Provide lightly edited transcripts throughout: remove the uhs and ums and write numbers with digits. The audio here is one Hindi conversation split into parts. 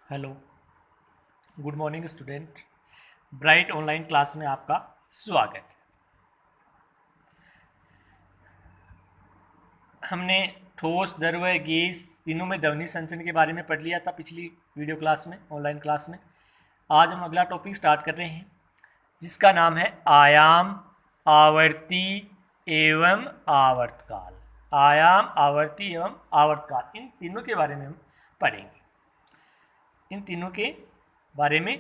Hello, good morning student. Bright online class में आपका स्वागत है। हमने ठोस, द्रव्य, गैस तीनों में ध्वनि संचरण के बारे में पढ़ लिया था पिछली वीडियो क्लास में, ऑनलाइन क्लास में। आज हम अगला टॉपिक स्टार्ट कर रहे हैं जिसका नाम है आयाम, आवर्ती एवं आवर्तकाल। आयाम, आवर्ती एवं आवर्तकाल, इन तीनों के बारे में हम पढ़ेंगे। इन तीनों के बारे में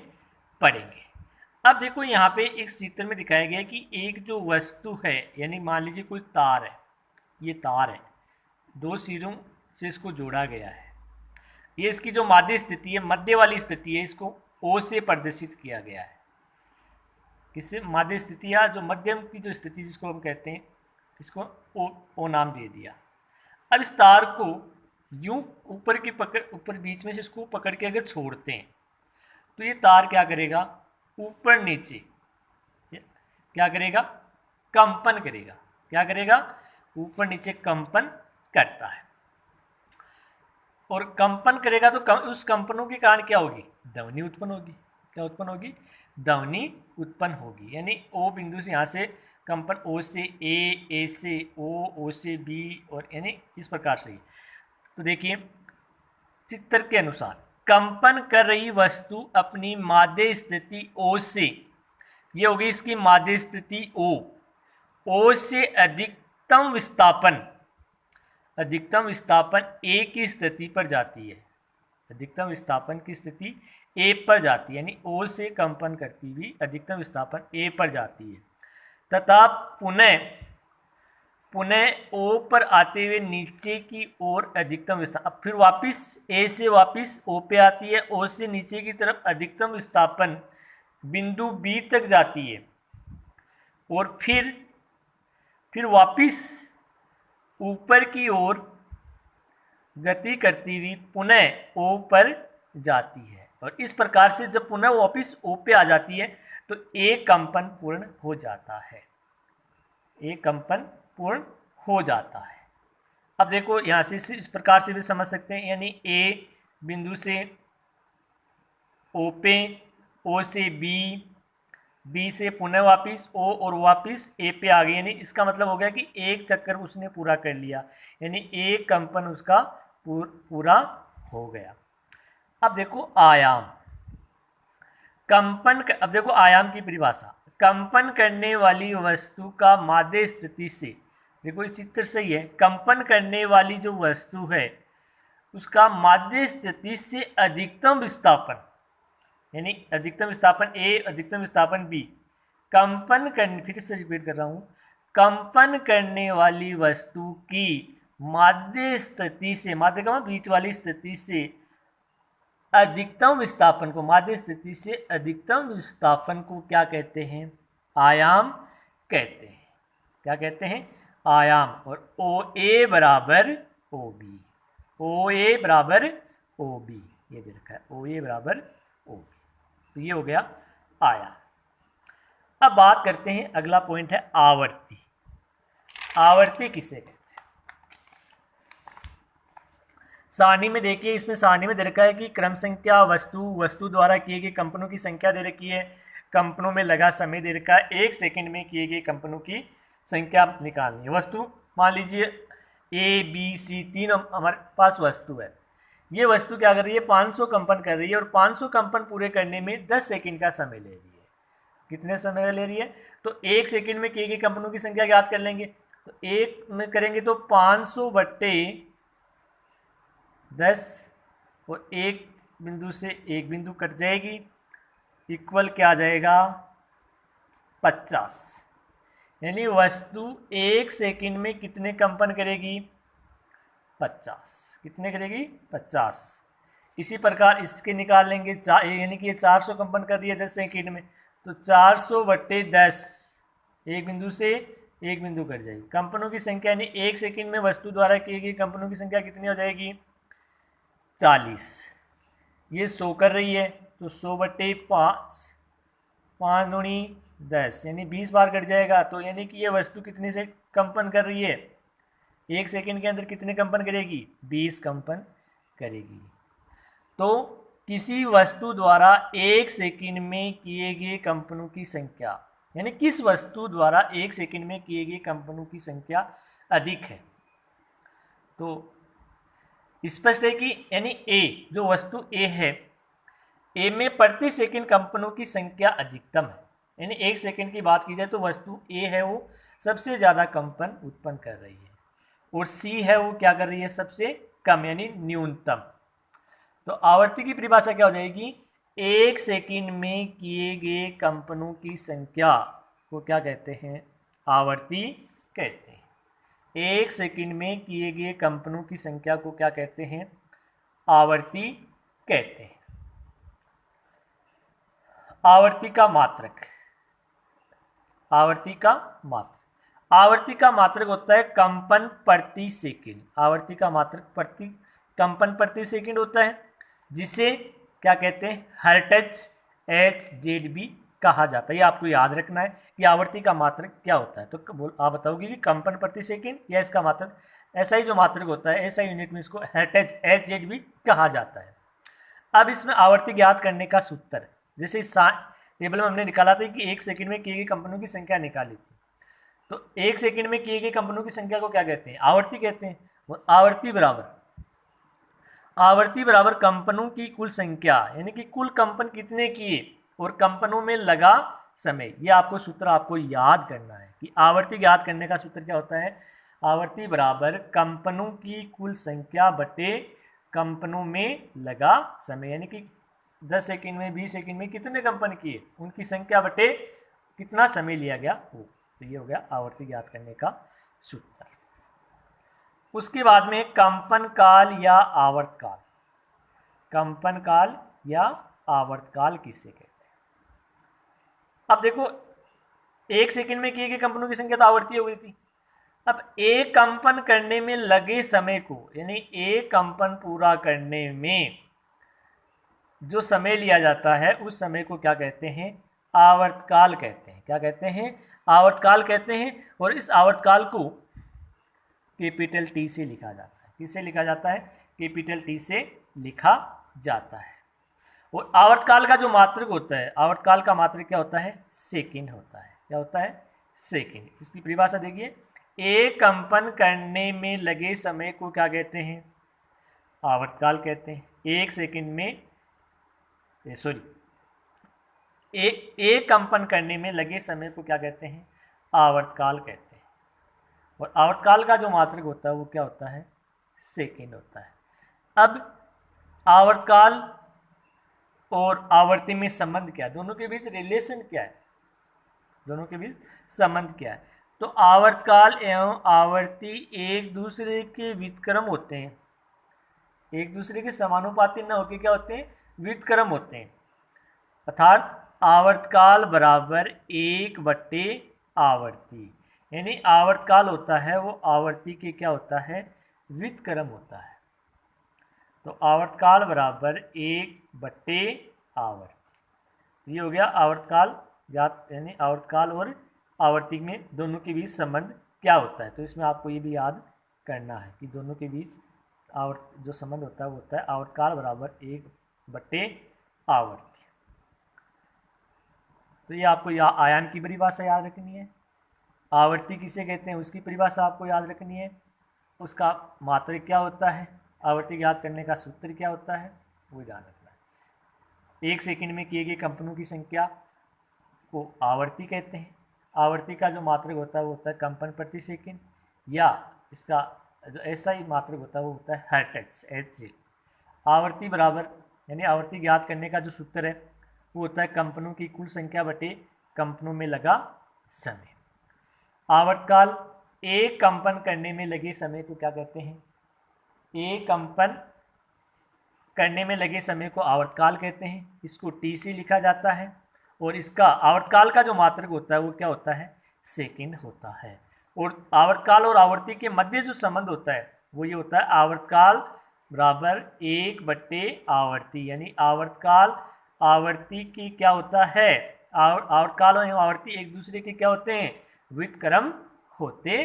पढ़ेंगे। अब देखो यहाँ पे एक चित्र में दिखाया गया है कि एक जो वस्तु है, यानी मान लीजिए कोई तार है, ये तार है, दो सिरों से इसको जोड़ा गया है। ये इसकी जो माध्य स्थिति है, मध्य वाली स्थिति है, इसको ओ से प्रदर्शित किया गया है। किससे? माध्य स्थिति, या जो मध्यम की जो स्थिति जिसको हम कहते हैं, इसको ओ नाम दे दिया। अब इस तार को यूं ऊपर की पकड़, ऊपर बीच में से इसको पकड़ के अगर छोड़ते हैं तो ये तार क्या करेगा? ऊपर नीचे क्या करेगा? कंपन करेगा। क्या करेगा? ऊपर नीचे कंपन करता है। और कंपन करेगा तो उस कंपनों के कारण क्या होगी? ध्वनि उत्पन्न होगी। क्या उत्पन्न होगी? ध्वनि उत्पन्न होगी। यानी ओ बिंदु से, यहाँ से कंपन ओ से ए से ओ से बी, और यानी इस प्रकार से। तो देखिए चित्र के अनुसार कंपन कर रही वस्तु अपनी माध्य स्थिति ओ से, ये होगी इसकी माध्य स्थिति ओ से अधिकतम विस्थापन ए की स्थिति पर जाती है। अधिकतम विस्थापन की स्थिति ए पर जाती है, यानी ओ से कंपन करती हुई अधिकतम विस्थापन ए पर जाती है, तथा पुनः ओ पर आते हुए नीचे की ओर अधिकतम विस्थापन, अब फिर वापिस ए से वापिस ओ पे आती है, ओ से नीचे की तरफ अधिकतम विस्थापन बिंदु बी तक जाती है, और फिर वापिस ऊपर की ओर गति करती हुई पुनः ओ पर जाती है। और इस प्रकार से जब पुनः वापिस ओ पे आ जाती है तो एक कंपन पूर्ण हो जाता है। एक कंपन पूर्ण हो जाता है। अब देखो यहां से इस प्रकार से भी समझ सकते हैं, यानी ए बिंदु से ओ पे, ओ से बी से पुनः वापिस ओ, और वापिस ए पे आ गई। यानी इसका मतलब हो गया कि एक चक्कर उसने पूरा कर लिया, यानी एक कंपन उसका पूरा हो गया। अब देखो आयाम, अब देखो आयाम की परिभाषा, कंपन करने वाली वस्तु का माध्य स्थिति से, देखो इस चित्र से ही है, कंपन करने वाली जो वस्तु है उसका माध्य स्थिति से अधिकतम विस्थापन, यानी अधिकतम विस्थापन ए, अधिकतम विस्थापन बी, कंपन करने, फिर से रिपीट कर रहा हूं, कंपन करने वाली वस्तु की माध्य स्थिति से, माध्य का मतलब बीच वाली स्थिति से अधिकतम विस्थापन को, माध्य स्थिति से अधिकतम विस्थापन को क्या कहते हैं? आयाम कहते हैं। क्या कहते हैं? आयाम। और ओ ए बराबर ओ बी, ओ ए बराबर ओ बी, ये दे रखा है, ओ ए बराबर ओ बी। तो ये हो गया आयाम। अब बात करते हैं, अगला पॉइंट है आवर्ती। आवर्ती किसे कहते हैं? सारणी में देखिए, इसमें सारणी में दे रखा है कि क्रम संख्या, वस्तु द्वारा किए गए कंपनों की संख्या दे रखी है, कंपनों में लगा समय दे रखा है, 1 सेकंड में किए गए कंपनों की संख्या निकालनी है। वस्तु मान लीजिए ए बी सी, तीन हमारे पास वस्तु है। ये वस्तु क्या कर रही है? 500 कंपन कर रही है, और 500 कंपन पूरे करने में 10 सेकंड का समय ले रही है। कितने समय ले रही है? तो 1 सेकंड में किए गए कंपनों की संख्या याद कर लेंगे। तो एक में करेंगे तो 500 बट्टे 10, और एक बिंदु से एक बिंदु कट जाएगी, इक्वल क्या आ जाएगा? 50। यानी वस्तु 1 सेकंड में कितने कंपन करेगी? 50। कितने करेगी? 50। इसी प्रकार इसके निकाल लेंगे, यानी कि ये 400 कंपन कर रही है 10 सेकंड में, तो 400 बट्टे 10, एक बिंदु से एक बिंदु कट जाएगी। कंपनों की संख्या, यानी 1 सेकंड में वस्तु द्वारा की गई कंपनों की संख्या कितनी हो जाएगी? 40। ये 100 कर रही है तो 100 बट्टे 5, 5 दूनी 10, यानी 20 बार कट जाएगा। तो यानी कि ये वस्तु कितने से कंपन कर रही है? 1 सेकंड के अंदर कितने कंपन करेगी? 20 कंपन करेगी। तो किसी वस्तु द्वारा एक सेकंड में किए गए कंपनों की संख्या, यानी किस वस्तु द्वारा एक सेकंड में किए गए कंपनों की संख्या अधिक है। तो स्पष्ट है कि यानी ए, जो वस्तु ए है, ए में प्रति सेकंड कंपनों की संख्या अधिकतम है। यानी एक सेकंड की बात की जाए तो वस्तु ए है वो सबसे ज़्यादा कंपन उत्पन्न कर रही है, और सी है वो क्या कर रही है, सबसे कम यानी न्यूनतम। तो आवर्ती की परिभाषा क्या हो जाएगी, एक सेकंड में किए गए कंपनों की संख्या को क्या कहते हैं, आवर्ती कहते हैं। एक सेकंड में किए गए कंपनों की संख्या को क्या कहते हैं, आवर्ती कहते हैं। आवर्ती का मात्रक, आवर्ती का मात्रक, आवर्ती का मात्रक होता है कंपन प्रति सेकंड। आवर्ती का मात्रक प्रति कंपन प्रति सेकंड होता है, जिसे क्या कहते हैं, हर्ट्ज HZB कहा जाता है। ये आपको याद रखना है कि आवर्ती का मात्रक क्या होता है। तो आप बताओगे कि कंपन प्रति सेकंड या इसका मात्रक, ऐसा ही जो मात्रक होता है ऐसा यूनिट में इसको हर्ट्ज HZB कहा जाता है। अब इसमें आवर्ती ज्ञात करने का सूत्र, जैसे इस टेबल में हमने निकाला था कि एक सेकंड में किए गए कंपनों की संख्या निकाली थी, तो एक सेकंड में किए गए कंपनों की संख्या को क्या कहते हैं, आवर्ती कहते हैं। और आवर्ती बराबर कंपनों की कुल संख्या, यानी कि कुल कंपन कितने किए और कंपनों में लगा समय। ये आपको सूत्र आपको याद करना है कि आवर्ती ज्ञात करने का सूत्र क्या होता है, आवर्ती बराबर कंपनों की कुल संख्या बटे कंपनों में लगा समय, यानी कि 10 सेकंड में 20 सेकंड में कितने कंपन किए उनकी संख्या बटे कितना समय लिया गया वो। तो ये हो गया आवर्ती ज्ञात करने का सूत्र। उसके बाद में कंपन काल या आवर्तकाल। कंपन काल या आवर्तकाल किससे कहते हैं। अब देखो, एक सेकंड में किए गए कंपनों की संख्या तो आवर्ती हो गई थी। अब एक कंपन करने में लगे समय को, यानी एक कंपन पूरा करने में जो समय लिया जाता है उस समय को क्या कहते हैं, आवर्तकाल कहते हैं। क्या कहते हैं, आवर्तकाल कहते हैं। और इस आवर्तकाल को कैपिटल टी से लिखा जाता है। किससे लिखा जाता है, कैपिटल टी से लिखा जाता है। और आवर्तकाल का जो मात्रक होता है, आवर्तकाल का मात्रक क्या होता है, सेकंड होता है। क्या होता है, सेकंड। इसकी परिभाषा देखिए, एक कंपन करने में लगे समय को क्या कहते हैं, आवर्तकाल कहते हैं। एक सेकंड में एक कंपन करने में लगे समय को क्या कहते हैं, आवर्तकाल कहते हैं। और आवर्तकाल का जो मात्रक होता है वो क्या होता है, सेकंड होता है। अब आवर्तकाल और आवर्ती में संबंध क्या है, दोनों के बीच रिलेशन क्या है, दोनों के बीच संबंध क्या है। तो आवर्तकाल एवं आवर्ती एक दूसरे के व्युत्क्रम होते हैं, एक दूसरे के समानुपाती न होकर क्या होते हैं, व्युत्क्रम होते हैं। अर्थात आवर्तकाल बराबर 1/आवर्ती, यानी आवर्तकाल होता है वो आवर्ती के क्या होता है, व्युत्क्रम होता है। तो आवर्तकाल बराबर 1/आवर्ती। ये हो गया आवर्तकाल ज्ञात, यानी आवर्तकाल और आवर्ती में दोनों के बीच संबंध क्या होता है। तो इसमें आपको ये भी याद करना है कि दोनों के बीच जो संबंध होता है वो होता है आवर्तकाल बराबर 1/आवर्ती। तो ये आपको आयाम की परिभाषा याद रखनी है, आवर्ती किसे कहते हैं उसकी परिभाषा आपको याद रखनी है, उसका मात्रक क्या होता है, आवर्ती ज्ञात करने का सूत्र क्या होता है वो ध्यान रखना है। एक सेकंड में किए गए कंपनों की संख्या को आवर्ती कहते हैं। आवर्ती का जो मात्रक होता है वो होता है कंपन प्रति सेकंड, या इसका जो ऐसा ही मात्रक होता है वो होता है हर्ट्ज HZ। आवर्ती बराबर, यानी आवर्ती ज्ञात करने का जो सूत्र है वो होता है कंपनों की कुल संख्या बटे कंपनों में लगा समय। आवर्तकाल एक कंपन करने में लगे समय को क्या कहते हैं, एक कंपन करने में लगे समय को आवर्तकाल कहते हैं। इसको टी से लिखा जाता है और इसका आवर्तकाल का जो मात्रक होता है वो क्या होता है, सेकंड होता है। और आवर्तकाल और आवर्ती के मध्य जो संबंध होता है वो ये होता है आवर्तकाल बराबर 1/आवर्ती, यानी आवर्तकाल आवर्ती की क्या होता है, आवर्तकाल और आवर्ती एक दूसरे के क्या होते हैं, व्युत्क्रम होते